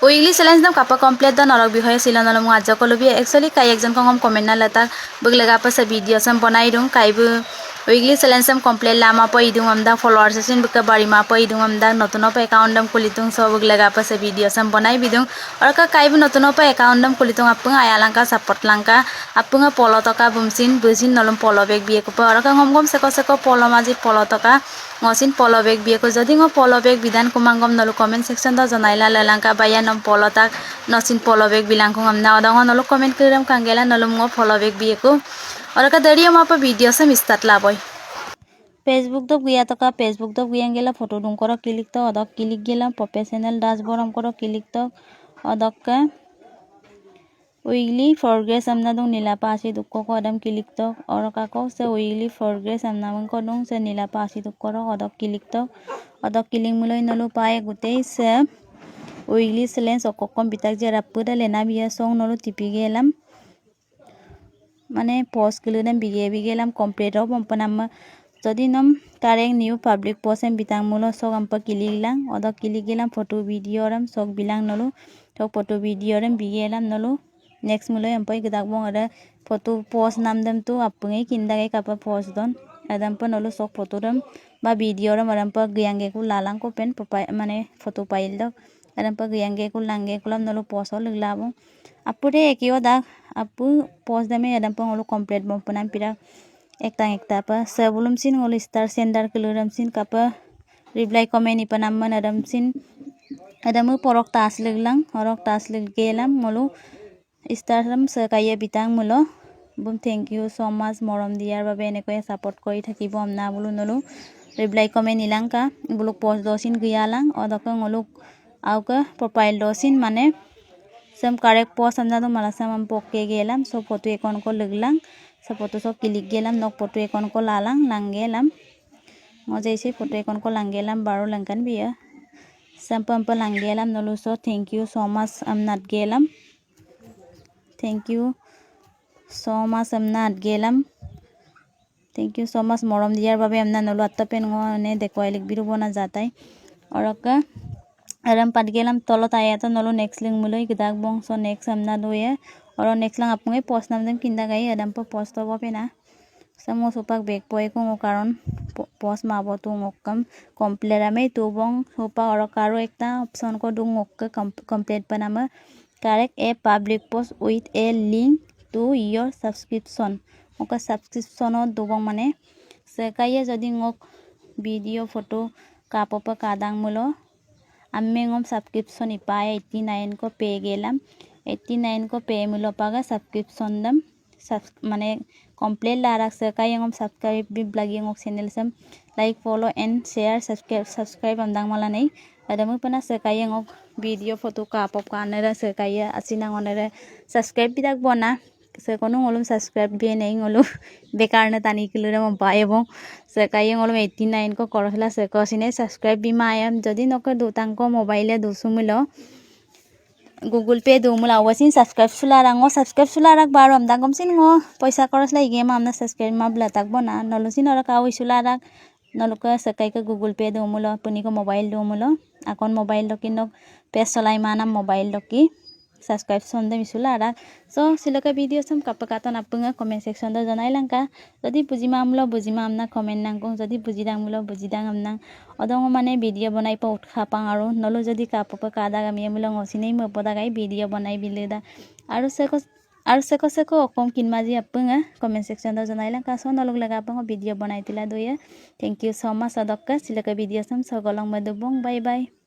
उइगली challenge दम कापा complete the नरक बिहय सिलन नलम आज कलबि एक्चुअली काई एकजन को हम कमेंट ना लेता बगलेगा पास वीडियो सम बनाई दूं काईबो उइगली चैलेंज सम कंप्लीट लामा प इदुं हमदा फॉलोअर्स सिन बक बारी मा प इदुं हमदा नतुनो प अकाउंट दम कुलितुं सब बगलेगा पास वीडियो सम बनाई बिदुं और का काईबो नतुनो प अकाउंट दम कुलितुं आपंगा आयालंका सपोर्ट लंका आपंगा पोलो तका बुमसिन बुजिन नलम पोलो बेग बिए को और का हम सेको पोलो माजी पोलो तका ngsin polo bag biye ko jodi ngo polo bag bidan kumangom nolu comment section da janaila lalangka baya nom polo tak nosin polo bag bilang ko ngamna odong nolu comment kiram kangela nolu ngo polo bag biye ko और का दरिया मा पर video से मिस्तात लाबोय Facebook दो गया तो का फेसबुक दो गया गेला फोटो डुं करो क्लिक तो अदक क्लिक गेला प्रोफेशनल डैशबोर्ड हम करो क्लिक तो अदक का उइगली प्रोग्रेस हमना दो नीला पासी दुक्को को अदम क्लिक तो और का को से उइगली प्रोग्रेस हमना मन को दो से नीला पासी दुक्को रो अदक क्लिक तो अदक क्लिक मुलोय नलो पाए गुते से उइगली चैलेंज ओककम बिताक जे रापुदा लेना बिया सॉन्ग नलो टिपि गेलाम माने पोस्ट कलुदम बिगेलाम कंप्लीट हो पंपनाम जदि नम कारेक्ट न्यू पब्लिक पोस्ट एम बितां मुलो सग हम किलिलां अद किलिगेलाम फोटो वीडियो रम सग बिलां नलो तो फोटो वीडियो रम बिगेलाम नलो नेक्स्ट मुलो हम पय गदाक बंग अरे फोटो पोस्ट नाम दम तो अपंगे किंदा गे कापा पोस्ट दन अदम प नलो सग फोटो रम बा वीडियो रम अरम प गयांगे को लालां को पेन माने फोटो पाइल दक अरम प गयांगे को लांगे कोलम नलो पोस्ट हो लगलाबो अपुरे एकियो दा अपु पोस्ट दमे अदम प नलो कंप्लीट बंपनाम पिरा एकता pa sebelum sin ngol star sender keluram sin kapa reply comment ipanam man adam sin adamu porok tas leglang orok tas legelam ngolu star ram sekaya bitang mulo bum thank you so much morom diar babe eneko support kori thakibo amna bulu nolu reply comment ilangka buluk post dosin giyalang odok ngolu auka profile dosin mane sem correct post amna do malasam am pokke gelam so photo ekon ko leglang so photo सब click गेलाम नक photo एकन को लालां लांगेलाम मजे से photo एकन को लांगेलाम बारो Lankan बिया संपम प लांगेलाम नलो so thank you so much am not गेलाम thank you so much am not गेलाम थैंक यू सो मच मोरम दियार बाबे amna नलो अत्ता पेन ने देखवाय लिख बिरु बना जाताय और का आराम पाट गेलाम तलो ताया तो नलो नेक्स्ट लिंक मुलोय गदाक बंग सो नेक्स्ट amna दोये और नेक्स्ट लंग अपने पोस्ट नाम दम किंदा गई अदम पर पोस्ट हो पे ना समो सुपाक बेक पोए को कारण पोस्ट माबो तु ngokam कंप्लीट में तु बंग सुपा और कारो एकता ऑप्शन को दु ngok कंप्लीट बनामा correct a public post with a link to your subscription ओका सब्सक्रिप्शन दु बंग माने सेकाये जदि ngok वीडियो फोटो कापो प कादांग मुलो अम्मे ngom सब्सक्रिप्शन इपाय 89 को पे गेलाम 89 को पे मुलो पागा सब्सक्रिप्शन दम माने कंप्लीट लाराक से कायंगम सब्सक्राइब भी ब्लॉगिंग ngok चैनल सम like follow and share subscribe अंदांग मला नहीं अदम पना से कायंगक वीडियो फोटो का पप का नरा से काय असिना नरा सब्सक्राइब भी तक बना से कोनो ngolum सब्सक्राइब भी नहीं ngolu बेकार न तानी किलो म पाएबो से काय ngolum 89 को करहला से कसिने सब्सक्राइब भी मायम जदि नक दुतांग को mobile दुसुमिलो Google Pay do mula wasin subscribe sularang ngo subscribe sularak baru am dagom sin ngo पैसा करस लाई game amna subscribe ma bla tak bona nolo sin ora ka wi sularak nolo ka sakai ka Google Pay do mula puni ko mobile do mula akon mobile do kinok pe solai mana mobile do ki subscribe son de misularak so silaka video sam kapakaton apunga comment section do janai langka jodi bujima amlo bujima amna comment nangko jodi bujidang mulo bujidang amna odong mane video banai pa utha pang aru nolo jodi kapopa kada gami mulo ngosinei mo podagai video banai bileda aru seko okom kinmaji apunga comment section do janai langka so nolo laga pang video banai tila doya thank you so much adokka silaka video sam sogolong madubong bye bye